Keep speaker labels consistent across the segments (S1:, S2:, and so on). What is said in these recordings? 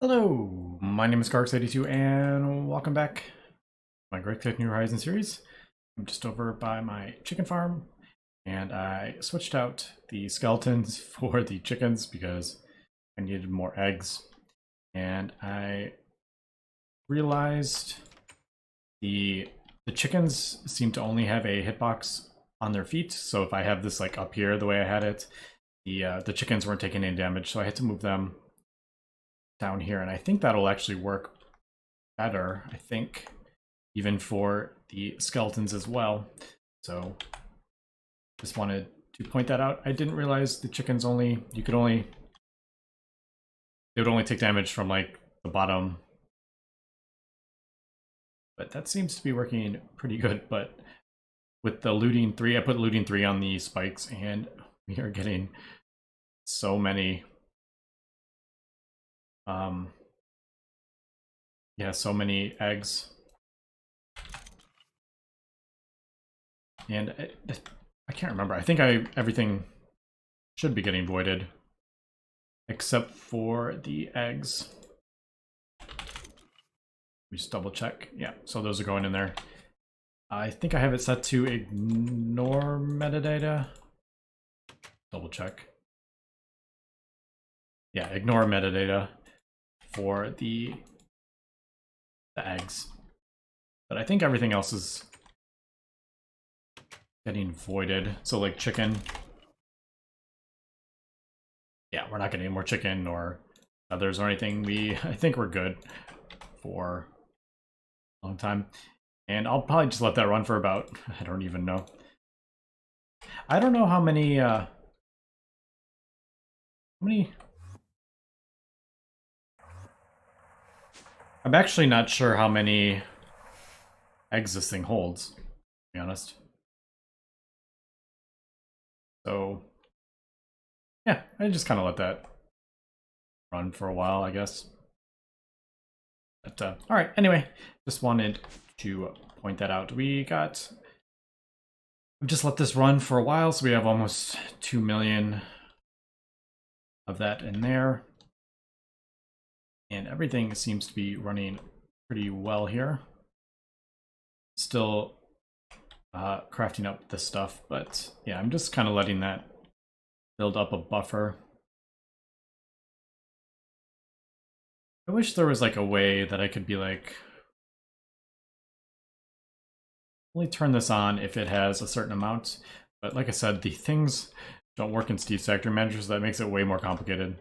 S1: Hello, my name is Gregtech82 and welcome back to my Gregtech New Horizons series. I'm just over by my chicken farm and I switched out the skeletons for the chickens because I needed more eggs. And I realized the chickens seem to only have a hitbox on their feet. So if I have this like up here the way I had it, the chickens weren't taking any damage, so I had to move them down here, and I think that'll actually work better, I think, even for the skeletons as well. So just wanted to point that out. I didn't realize the chickens they would only take damage from like the bottom, but that seems to be working pretty good. But with the looting 3, I put looting 3 on the spikes and we are getting so many so many eggs. And I can't remember. I think everything should be getting voided except for the eggs. We just double check. Yeah, so those are going in there. I think I have it set to ignore metadata. Double check. Yeah, ignore metadata for the eggs. But I think everything else is getting voided. So like chicken. Yeah, we're not getting more chicken or others or anything. I think we're good for a long time. And I'll probably just let that run for about, I don't even know. I don't know how many I'm actually not sure how many eggs this thing holds, to be honest. So, yeah, I just kind of let that run for a while, I guess. But, all right, anyway, just wanted to point that out. I've just let this run for a while, so we have almost 2 million of that in there. And everything seems to be running pretty well here. Still crafting up this stuff, but yeah, I'm just kind of letting that build up a buffer. I wish there was like a way that I could be like, only turn this on if it has a certain amount. But like I said, the things don't work in Steve's Factory Manager, so that makes it way more complicated.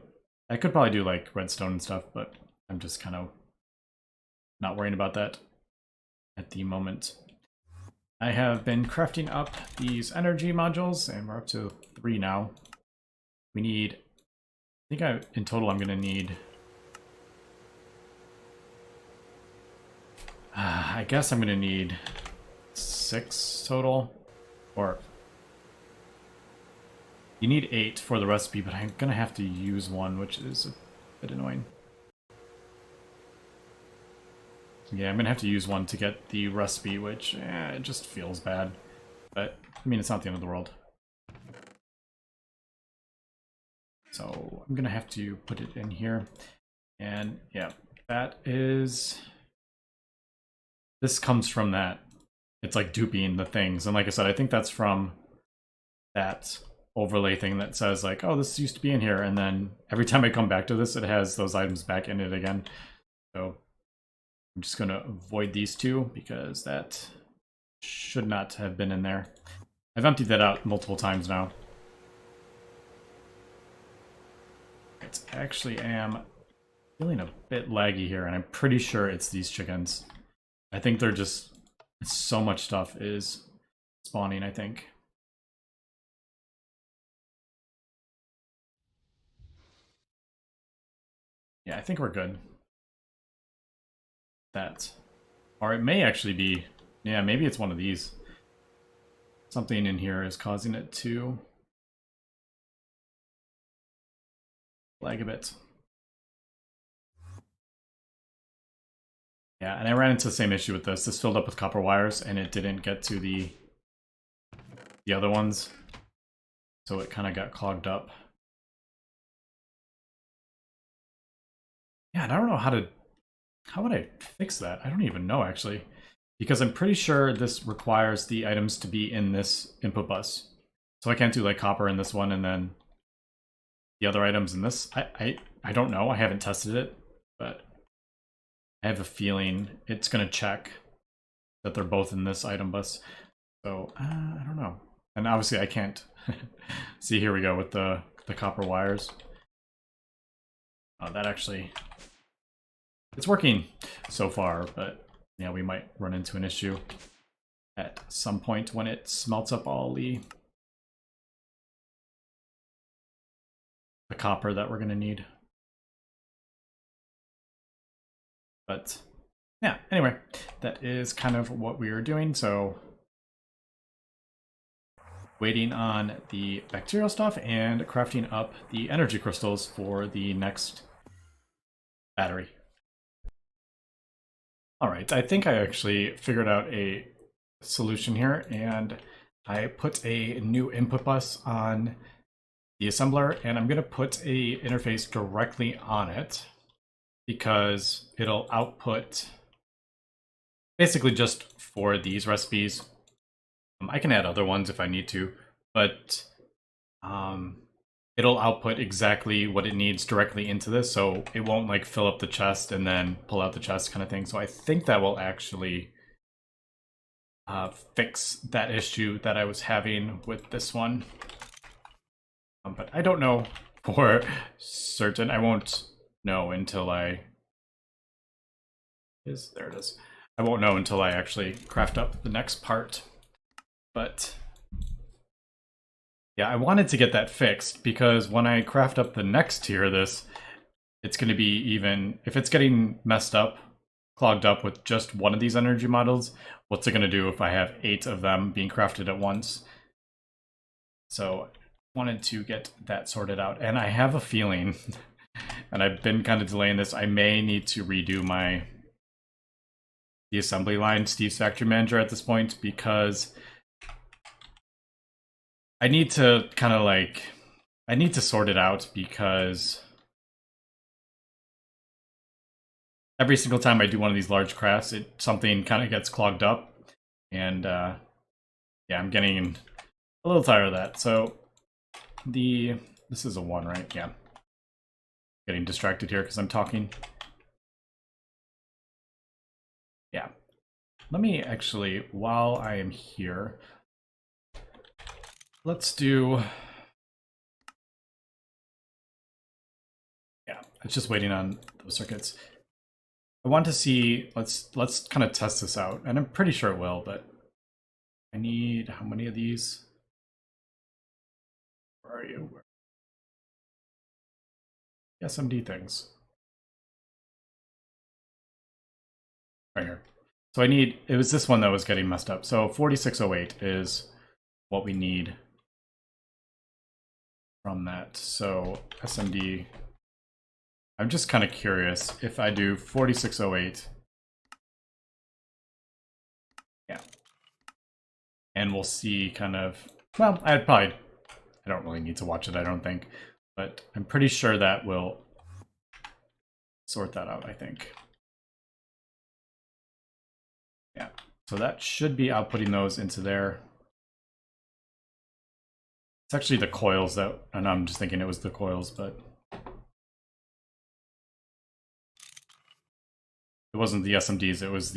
S1: I could probably do like redstone and stuff, but I'm just kind of not worrying about that at the moment. I have been crafting up these energy modules, and we're up to 3 now. We need, in total I'm gonna need, I guess I'm gonna need 6 total, or you need 8 for the recipe, but I'm gonna have to use 1, which is a bit annoying. Yeah, I'm gonna have to use 1 to get the recipe, which it just feels bad. But, I mean, it's not the end of the world. So, I'm gonna have to put it in here. And, yeah, this comes from that. It's like duping the things. And like I said, I think that's from that overlay thing that says like, oh, this used to be in here. And then every time I come back to this, it has those items back in it again. So I'm just going to avoid these 2 because that should not have been in there. I've emptied that out multiple times now. I actually am feeling a bit laggy here, and I'm pretty sure it's these chickens. I think they're just, so much stuff is spawning, I think. Yeah, I think we're good. Or it may actually be, yeah, maybe it's one of these. Something in here is causing it to lag a bit. Yeah, and I ran into the same issue with this. This filled up with copper wires, and it didn't get to the other ones. So it kind of got clogged up. Yeah, and I don't know how would I fix that? I don't even know actually. Because I'm pretty sure this requires the items to be in this input bus. So I can't do like copper in this one and then the other items in this. I don't know. I haven't tested it, but I have a feeling it's going to check that they're both in this item bus. So I don't know. And obviously I can't see. Here we go with the copper wires. That actually, it's working so far, but yeah, we might run into an issue at some point when it smelts up all the copper that we're going to need. But yeah, anyway, that is kind of what we are doing. So waiting on the bacterial stuff and crafting up the energy crystals for the next battery. All right, I think I actually figured out a solution here, and I put a new input bus on the assembler, and I'm going to put a interface directly on it because it'll output basically just for these recipes. I can add other ones if I need to, but it'll output exactly what it needs directly into this, so it won't like fill up the chest and then pull out the chest kind of thing. So I think that will actually fix that issue that I was having with this one. But I don't know for certain. I won't know until there it is. I won't know until I actually craft up the next part. But yeah, I wanted to get that fixed because when I craft up the next tier of this, it's going to be even, if it's getting messed up, clogged up with just one of these energy models, what's it going to do if I have 8 of them being crafted at once? So I wanted to get that sorted out. And I have a feeling, and I've been kind of delaying this, I may need to redo the assembly line, Steve's Factory Manager at this point, because I need to kind of like, I need to sort it out because every single time I do one of these large crafts, something kind of gets clogged up, and yeah, I'm getting a little tired of that. So this is a 1, right? Yeah. Getting distracted here because I'm talking. Yeah. Let me actually, while I am here, let's do... Yeah, it's just waiting on those circuits. I want to see, let's kind of test this out, and I'm pretty sure it will, but I need, how many of these? Where are you? SMD things. Right here. So I need, it was this one that was getting messed up. So 4608 is what we need from that. So SMD, I'm just kind of curious if I do 4608. Yeah. And we'll see kind of, well, I don't really need to watch it, I don't think. But I'm pretty sure that will sort that out, I think. Yeah, so that should be outputting those into there. It's actually the coils that, and I'm just thinking it was the coils, but it wasn't the SMDs, it was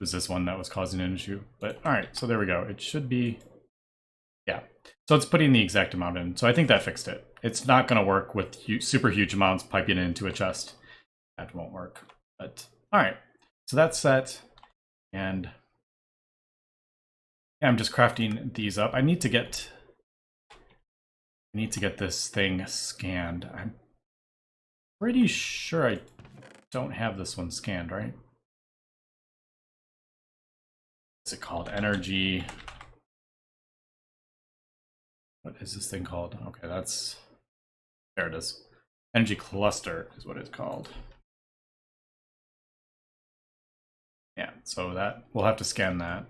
S1: this one that was causing an issue. But all right, so there we go. It should be, yeah. So it's putting the exact amount in. So I think that fixed it. It's not going to work with super huge amounts piping into a chest. That won't work. But all right, so that's set. And yeah, I'm just crafting these up. I need to get this thing scanned. I'm pretty sure I don't have this one scanned, right? What's it called? Energy. What is this thing called? Okay, there it is. Energy cluster is what it's called. Yeah, so that we'll have to scan that.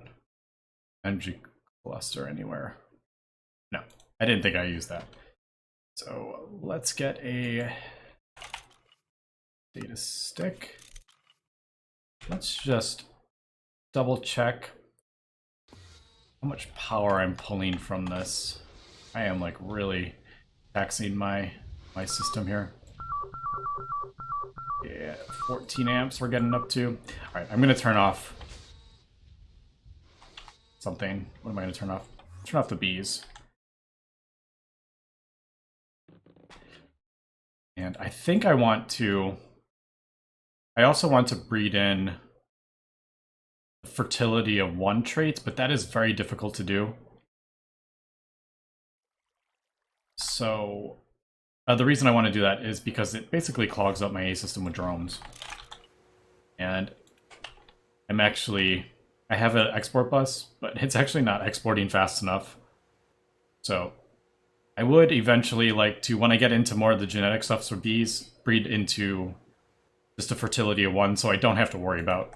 S1: Energy cluster anywhere. No, I didn't think I used that. So let's get a data stick. Let's just double check how much power I'm pulling from this. I am like really taxing my system here. Yeah, 14 amps we're getting up to. All right, I'm gonna turn off something. What am I gonna turn off? Turn off the bees. And I think I also want to breed in the fertility of 1 trait, but that is very difficult to do. So the reason I want to do that is because it basically clogs up my A system with drones. And I have an export bus, but it's actually not exporting fast enough. So I would eventually like to, when I get into more of the genetic stuff for bees, breed into just a fertility of 1 so I don't have to worry about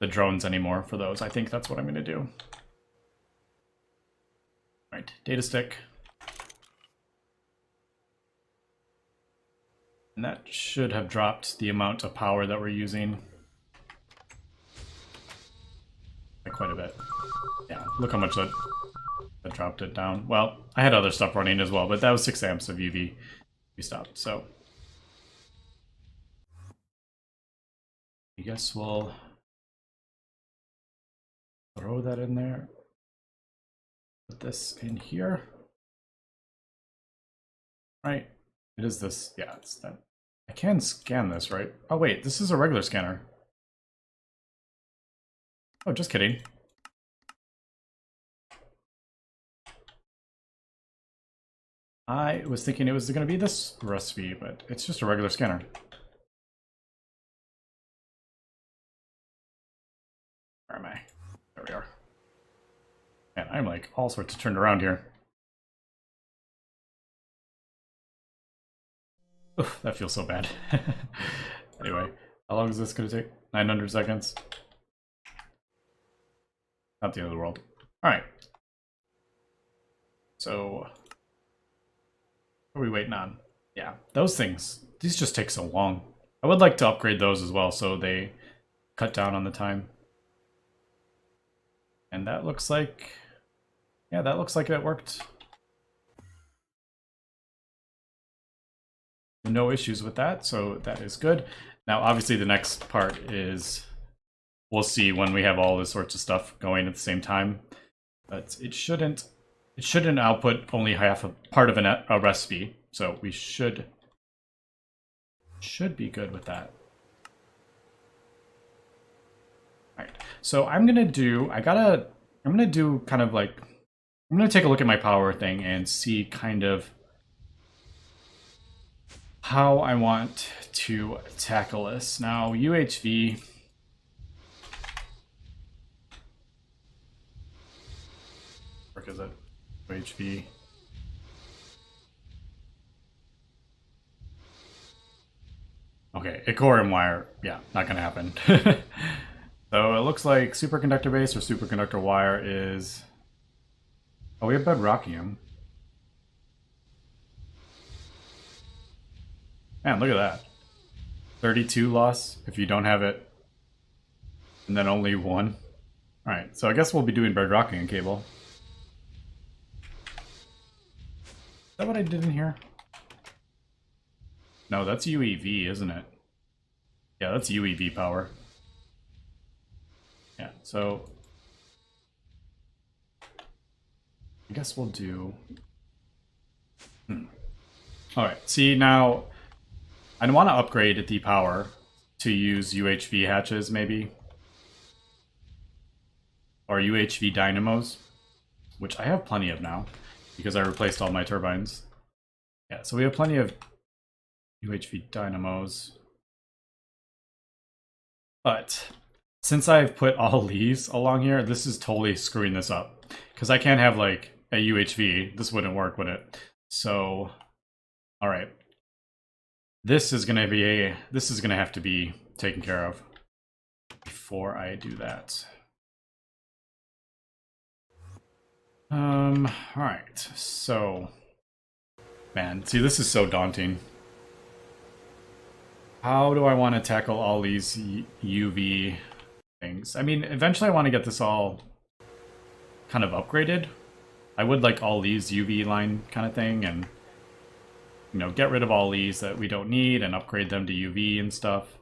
S1: the drones anymore for those. I think that's what I'm going to do. All right, data stick. And that should have dropped the amount of power that we're using by quite a bit. Yeah, look how much that dropped it down. Well, I had other stuff running as well, but that was 6 amps of UV we stopped, so I guess we'll throw that in there. Put this in here. Right. It is this. Yeah, it's that. I can scan this, right? Oh, wait. This is a regular scanner. Oh, just kidding. I was thinking it was going to be this recipe, but it's just a regular scanner. Where am I? There we are. Man, I'm like all sorts of turned around here. Oof, that feels so bad. Anyway, how long is this going to take? 900 seconds? Not the end of the world. Alright. So, what are we waiting on? Yeah, those things, these just take so long. I would like to upgrade those as well so they cut down on the time. And that looks like, yeah, that looks like it worked. No issues with that, so that is good. Now, obviously, the next part is we'll see when we have all this sorts of stuff going at the same time. But it shouldn't output only half a part of a recipe, so we should be good with that. All right, so I'm gonna do kind of like I'm gonna take a look at my power thing and see kind of how I want to tackle this. Now, UHV. Where is it? UHV. Okay, Icorium wire. Yeah, not gonna happen. So it looks like superconductor base or superconductor wire is. Oh, we have bedrockium. Man, look at that. 32 loss if you don't have it. And then only 1. Alright, so I guess we'll be doing bedrockium cable. Is that what I did in here? No, that's UEV, isn't it? Yeah, that's UEV power. Yeah, so I guess we'll do... Alright, see now, I want to upgrade the power to use UHV hatches, maybe. Or UHV dynamos, which I have plenty of now, because I replaced all my turbines. Yeah, so we have plenty of UHV dynamos. But since I've put all leaves along here, this is totally screwing this up. Because I can't have like a UHV. This wouldn't work, would it? So, all right. This is gonna have to be taken care of before I do that. All right. So Man, see, this is so daunting. How do I want to tackle all these UV things? I mean, eventually I want to get this all kind of upgraded. I would like all these UV line kind of thing, and you know, get rid of all these that we don't need and upgrade them to UV and stuff.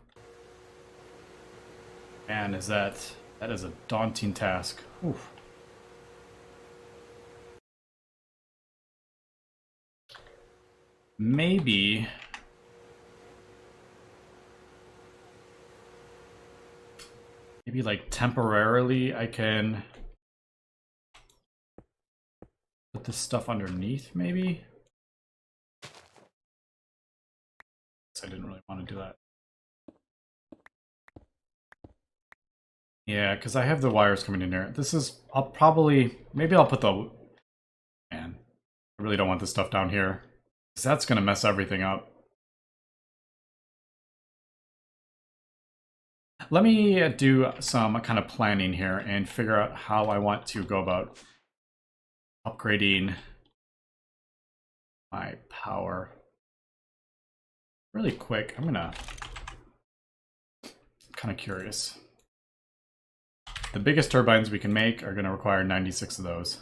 S1: Man, that is a daunting task. Oof. Maybe like temporarily I can put this stuff underneath, maybe? I didn't really want to do that. Yeah, because I have the wires coming in there. This is, maybe I'll put the, man, I really don't want this stuff down here, because that's going to mess everything up. Let me do some kind of planning here and figure out how I want to go about upgrading my power. Really quick, I'm kind of curious. The biggest turbines we can make are going to require 96 of those.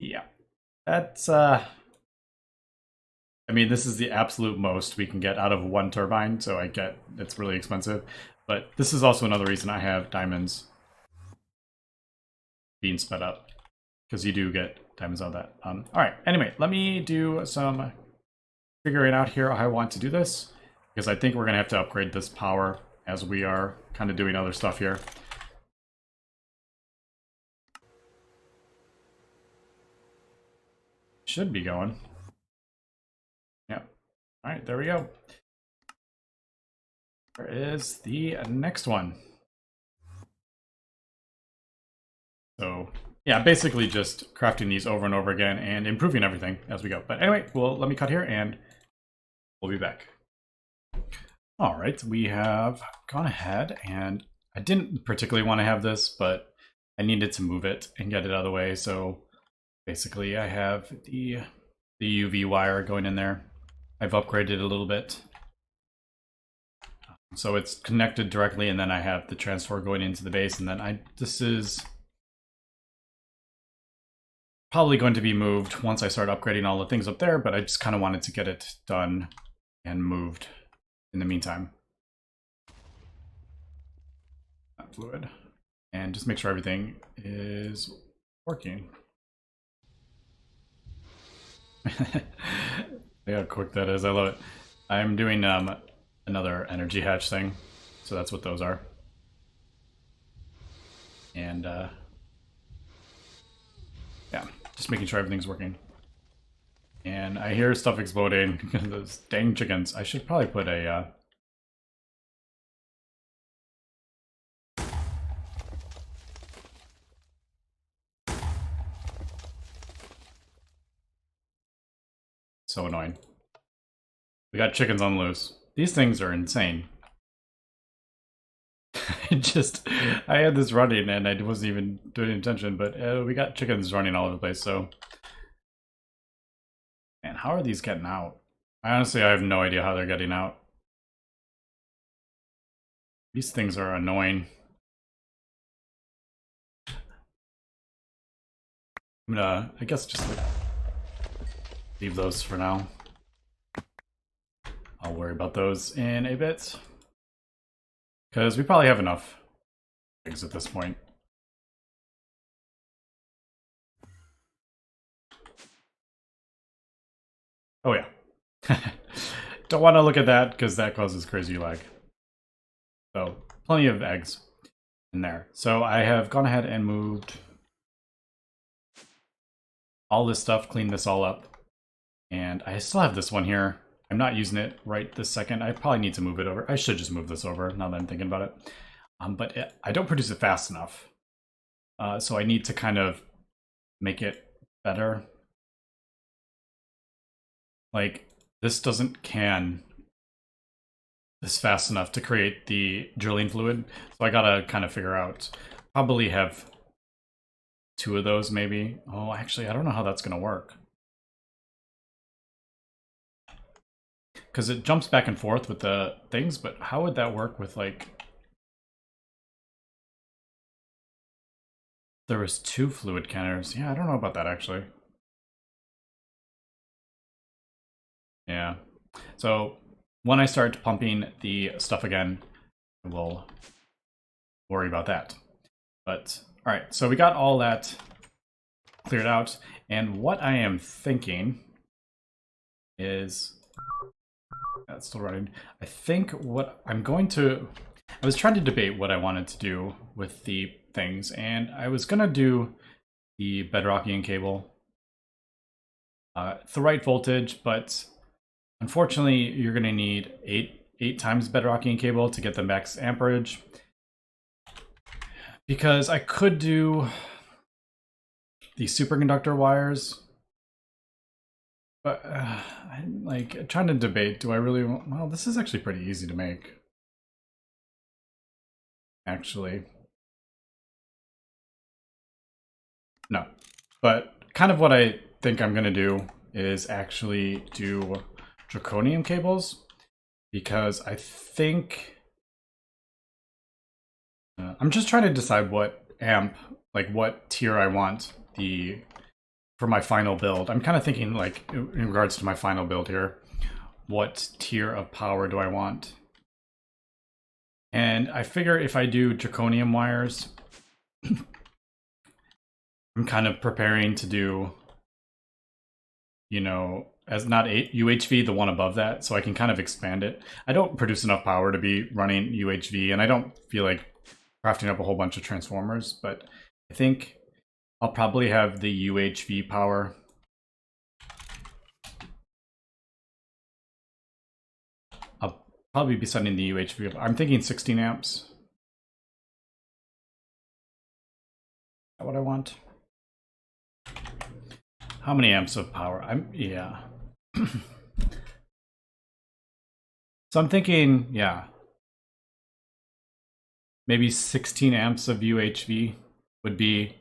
S1: Yeah, that's, I mean, this is the absolute most we can get out of one turbine, so I get it's really expensive. But this is also another reason I have diamonds being sped up, because you do get diamonds on that. All right, anyway, let me do some figuring out here how I want to do this, because I think we're going to have to upgrade this power as we are kind of doing other stuff here. Should be going. Yep. All right, there we go. There is the next one. So yeah, basically just crafting these over and over again and improving everything as we go. But anyway, well, let me cut here and we'll be back. All right, we have gone ahead, and I didn't particularly want to have this, but I needed to move it and get it out of the way. So basically I have the UV wire going in there. I've upgraded it a little bit. So it's connected directly, and then I have the transfer going into the base, and then this is probably going to be moved once I start upgrading all the things up there, but I just kind of wanted to get it done and moved in the meantime. That fluid. And just make sure everything is working. Yeah, how quick that is. I love it. I'm doing another energy hatch thing, so that's what those are. And yeah, just making sure everything's working. And I hear stuff exploding. Those dang chickens. I should probably put a so annoying. We got chickens on the loose. These things are insane. I had this running and I wasn't even doing intention, but we got chickens running all over the place, so. Man, how are these getting out? Honestly, I have no idea how they're getting out. These things are annoying. I'm gonna, I guess, just leave those for now. I'll worry about those in a bit, because we probably have enough eggs at this point. Oh yeah. Don't want to look at that because that causes crazy lag. So plenty of eggs in there. So I have gone ahead and moved all this stuff, cleaned this all up, and I still have this one here. I'm not using it right this second. I probably need to move it over. I should just move this over now that I'm thinking about it. But I don't produce it fast enough. So I need to kind of make it better. Like, this doesn't can this fast enough to create the drilling fluid. So I gotta kind of figure out, probably have 2 of those maybe. Oh, actually, I don't know how that's gonna work. because it jumps back and forth with the things, but how would that work with like... There was 2 fluid canners. Yeah, I don't know about that actually. Yeah. So when I start pumping the stuff again, we'll worry about that. But all right, so we got all that cleared out. And what I am thinking is, that's still running. I think what I'm going to, I was trying to debate what I wanted to do with the things, and I was gonna do the bedrocking cable, the right voltage, but unfortunately you're gonna need eight times bedrocking cable to get the max amperage. Because I could do the superconductor wires, but I'm like trying to debate, do I really want, well, this is actually pretty easy to make. Actually. No. But kind of what I think I'm gonna do is actually do draconium cables, because I think I'm just trying to decide what amp, like what tier I want for my final build. I'm kind of thinking like in regards to my final build here, what tier of power do I want? And I figure if I do draconium wires, I'm kind of preparing to do, you know, as not UHV, the one above that, so I can kind of expand it. I don't produce enough power to be running UHV, and I don't feel like crafting up a whole bunch of transformers, but I think I'll probably have the UHV power. I'll probably be setting the UHV. I'm thinking 16 amps. Is that what I want? How many amps of power? Yeah. So I'm thinking, yeah, maybe 16 amps of UHV would be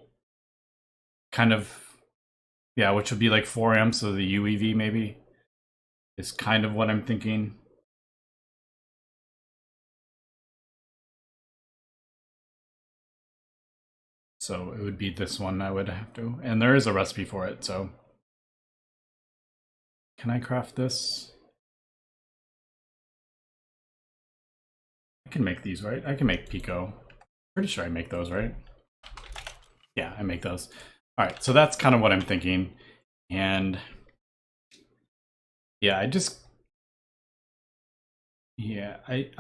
S1: kind of, yeah, which would be like 4 amps of the UEV maybe, is kind of what I'm thinking. So it would be this one I would have to, and there is a recipe for it, so. Can I craft this? I can make these, right? I can make Pico. Pretty sure I make those, right? Yeah, I make those. All right, so that's kind of what I'm thinking. And yeah, I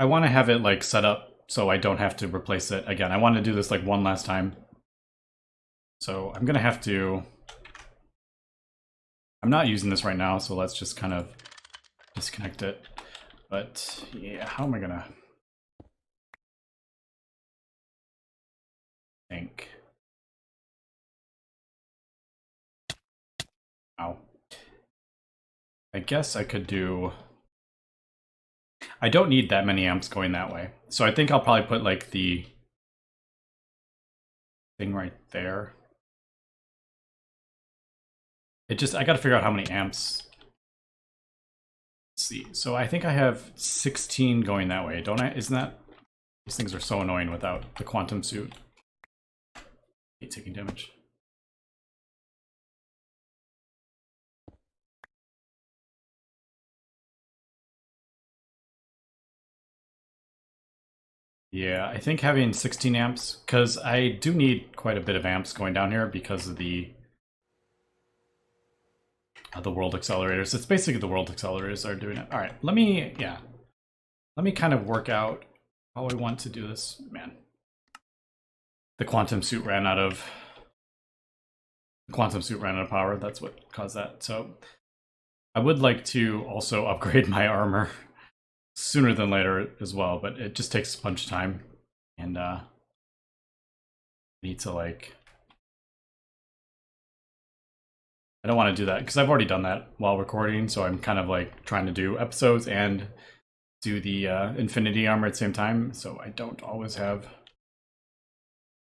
S1: want to have it like set up so I don't have to replace it again. I want to do this like one last time. So I'm gonna have to, I'm not using this right now, so let's just kind of disconnect it. But yeah, how am I gonna think? Ow. I guess I could do, I don't need that many amps going that way. So I think I'll probably put like the thing right there. It just, I gotta figure out how many amps. Let's see, so I think I have 16 going that way, don't I? Isn't that, these things are so annoying without the quantum suit. I hate taking damage. Yeah, I think having 16 amps, because I do need quite a bit of amps going down here because of the world accelerators. It's basically the world accelerators are doing it. All right, let me kind of work out how I want to do this. Man, the quantum suit ran out of power. That's what caused that. So I would like to also upgrade my armor sooner than later as well, but it just takes a bunch of time, and I need to like, I don't want to do that because I've already done that while recording, so I'm kind of like trying to do episodes and do the infinity armor at the same time, so I don't always have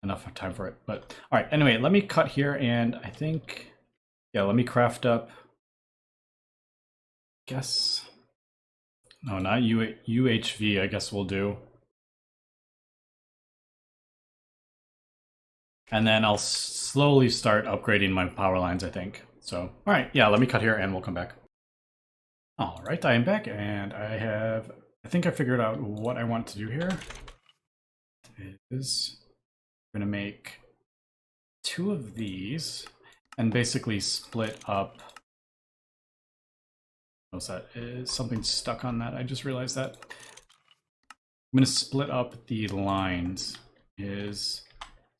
S1: enough time for it. But all right, anyway, let me cut here, and I think, yeah, let me craft up, I guess No, not UHV, I guess we'll do. And then I'll slowly start upgrading my power lines, I think. So, all right, yeah, let me cut here and we'll come back. All right, I am back and I think I figured out what I want to do here. Is I'm gonna make 2 of these and basically split up. What's that? Is something stuck on that? I just realized that. I'm gonna split up the lines.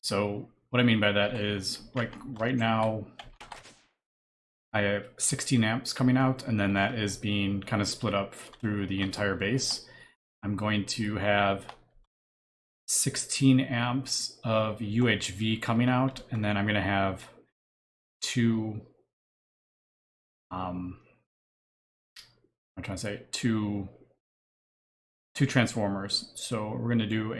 S1: So what I mean by that is, like, right now I have 16 amps coming out, and then that is being kind of split up through the entire base. I'm going to have 16 amps of UHV coming out, and then I'm going to have 2 two transformers. So we're going to do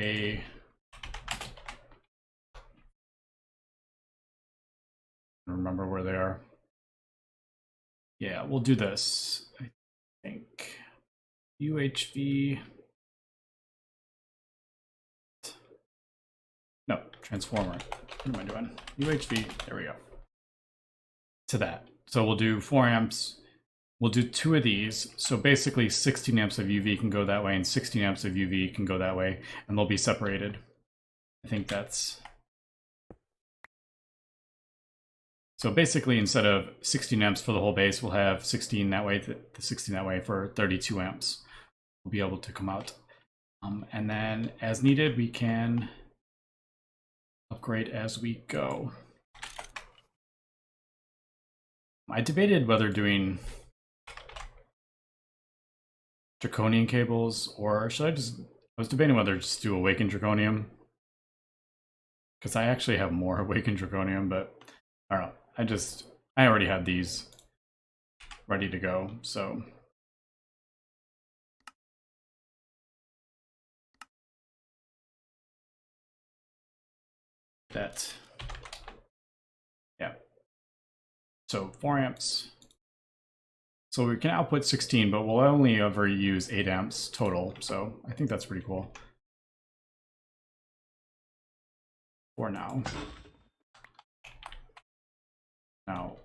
S1: remember where they are. Yeah, we'll do this. I think UHV. No, transformer. What am I doing? UHV. There we go. To that. So we'll do 4 amps. We'll do 2 of these. So basically 16 amps of UV can go that way and 16 amps of UV can go that way, and they'll be separated. I think that's... So basically, instead of 16 amps for the whole base, we'll have 16 that way, 16 that way for 32 amps. We'll be able to come out. And then as needed, we can upgrade as we go. I debated whether doing draconian cables, or should I was debating whether to just do awakened draconium, because I actually have more awakened draconium, but I don't know. I already had these ready to go, so that, yeah. So 4 amps. So we can output 16, but we'll only ever use 8 amps total, so I think that's pretty cool. For now. Now,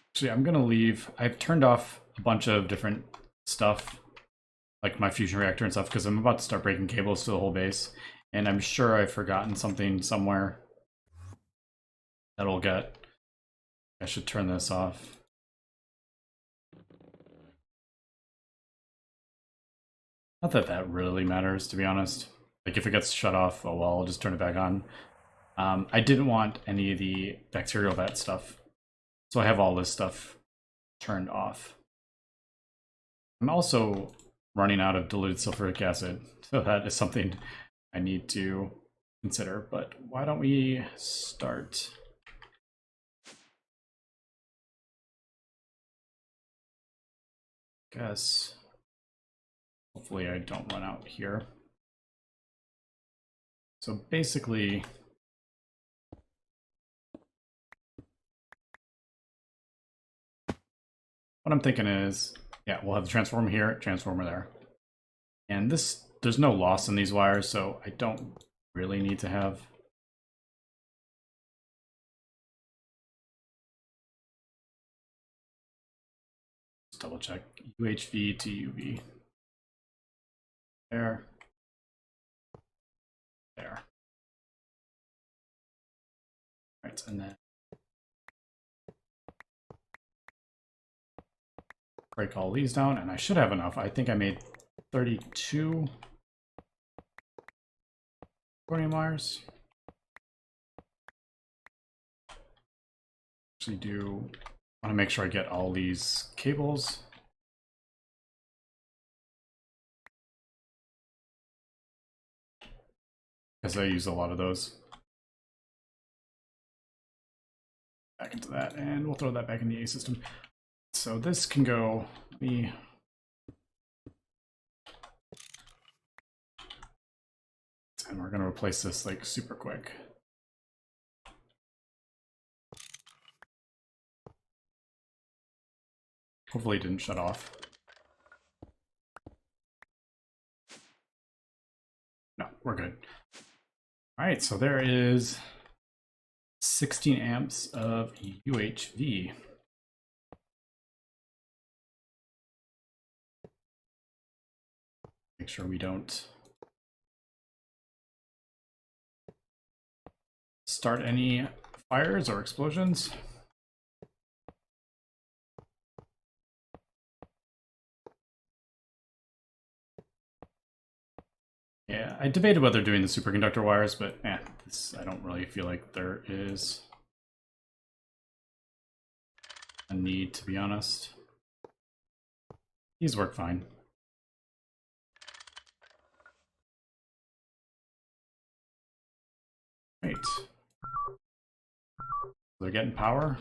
S1: actually, I'm gonna leave. I've turned off a bunch of different stuff, like my fusion reactor and stuff, because I'm about to start breaking cables to the whole base, and I'm sure I've forgotten something somewhere that'll get... I should turn this off. Not that that really matters, to be honest. Like, if it gets shut off, oh well, I'll just turn it back on. I didn't want any of the bacterial vat stuff, so I have all this stuff turned off. I'm also running out of diluted sulfuric acid, so that is something I need to consider. But why don't we start? Guess hopefully I don't run out here. So basically, what I'm thinking is, yeah, we'll have the transformer here, transformer there. And this, there's no loss in these wires, so I don't really need to have... Let's double check. UHV to UV. There. There. Right, and then break all these down, and I should have enough. I think I made 32 chromium wires. Actually do want to make sure I get all these cables. Because I use a lot of those. Back into that, and we'll throw that back in the A system. So this can go, and we're going to replace this like super quick. Hopefully it didn't shut off. we're good. All right, so there is 16 amps of UHV. Make sure we don't start any fires or explosions. Yeah, I debated whether doing the superconductor wires, but I don't really feel like there is a need, to be honest. These work fine. Right. They're getting power.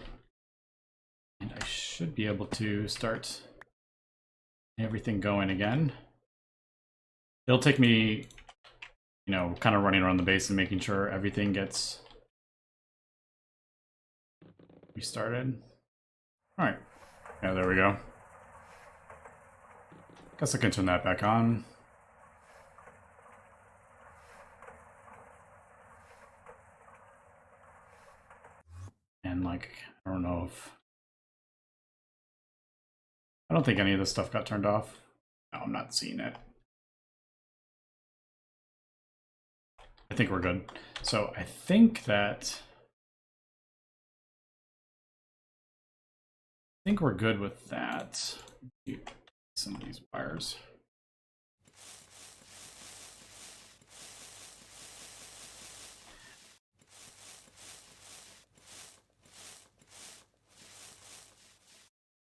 S1: And I should be able to start everything going again. It'll take me, you know, kind of running around the base and making sure everything gets restarted. All right. Yeah, there we go. Guess I can turn that back on. And like, I don't know if... I don't think any of this stuff got turned off. No, I'm not seeing it. I think we're good. So I think we're good with that. Some of these wires.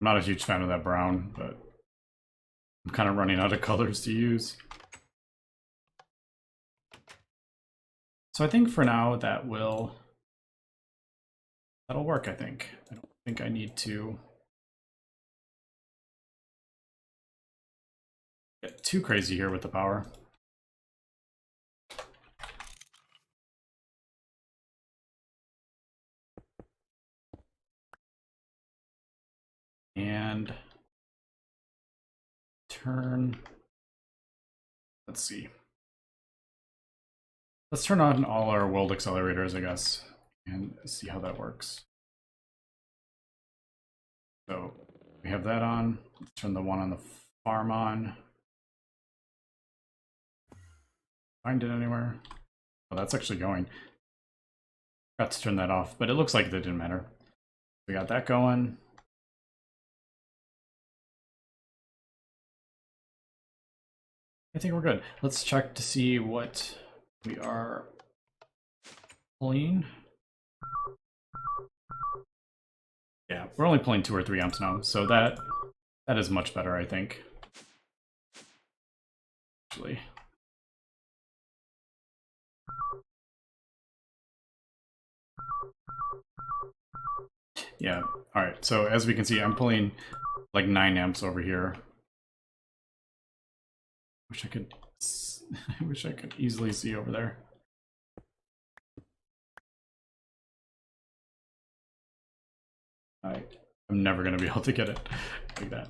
S1: I'm not a huge fan of that brown, but I'm kind of running out of colors to use. So I think for now that'll work, I think. I don't think I need to get too crazy here with the power. And turn, let's see. Let's turn on all our world accelerators, I guess, and see how that works. So we have that on. Let's turn the one on the farm on. Find it anywhere? Oh, that's actually going. Got to turn that off, but it looks like it didn't matter. We got that going. I think we're good. Let's check to see what we are pulling. Yeah, we're only pulling 2 or 3 amps now, so that is much better, I think. Actually. Yeah, all right, so as we can see, I'm pulling like 9 amps over here. I wish I could easily see over there. I'm never going to be able to get it like that.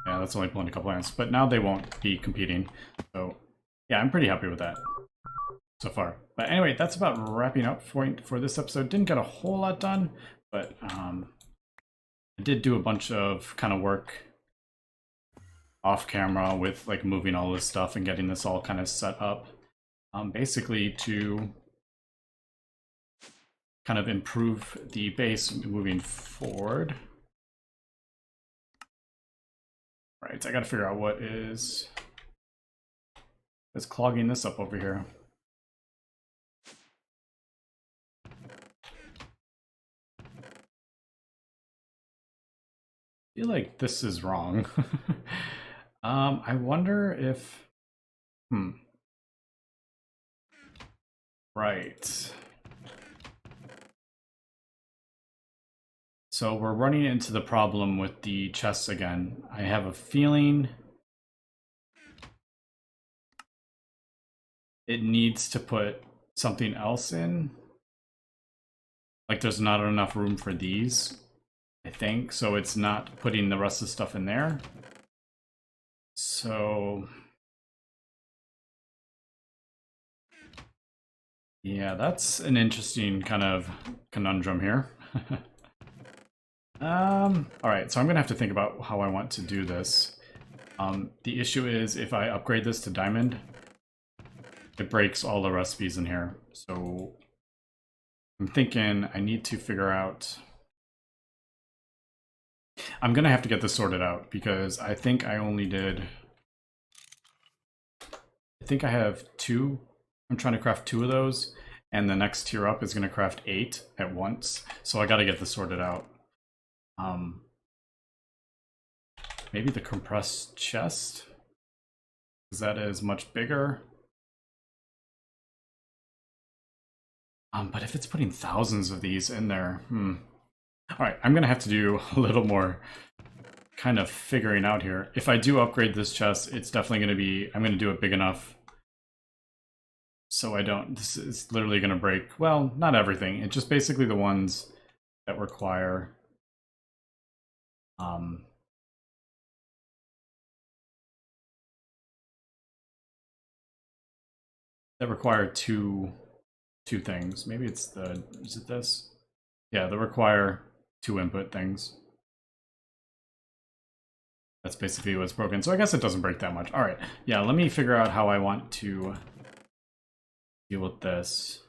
S1: Yeah, that's only pulling a couple amps, but now they won't be competing. So yeah, I'm pretty happy with that so far. But anyway, that's about wrapping up for this episode. Didn't get a whole lot done, but I did do a bunch of kind of work off camera with like moving all this stuff and getting this all kind of set up, basically to kind of improve the base moving forward. Right, so I gotta figure out what is clogging this up over here. I feel like this is wrong. I wonder if... Right. So we're running into the problem with the chests again. I have a feeling it needs to put something else in. Like there's not enough room for these, I think. So it's not putting the rest of the stuff in there. So yeah, that's an interesting kind of conundrum here. All right, so I'm gonna have to think about how I want to do this. The issue is if I upgrade this to diamond, it breaks all the recipes in here. So I'm thinking I need to figure out. I'm gonna have to get this sorted out because I think I only did. I think I have 2. I'm trying to craft 2 of those, and the next tier up is gonna craft 8 at once. So I gotta get this sorted out. Maybe the compressed chest, because that is much bigger. But if it's putting thousands of these in there, All right, I'm gonna have to do a little more kind of figuring out here. If I do upgrade this chest, it's definitely gonna be, I'm gonna do it big enough so I don't, this is literally gonna break, well, not everything. It's just basically the ones that require, two things. Maybe it's the, is it this? Yeah, they require 2 input things. That's basically what's broken. So I guess it doesn't break that much. All right, yeah, let me figure out how I want to deal with this.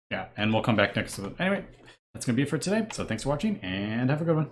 S1: Yeah, and we'll come back next to it. Anyway, that's gonna be it for today. So thanks for watching and have a good one.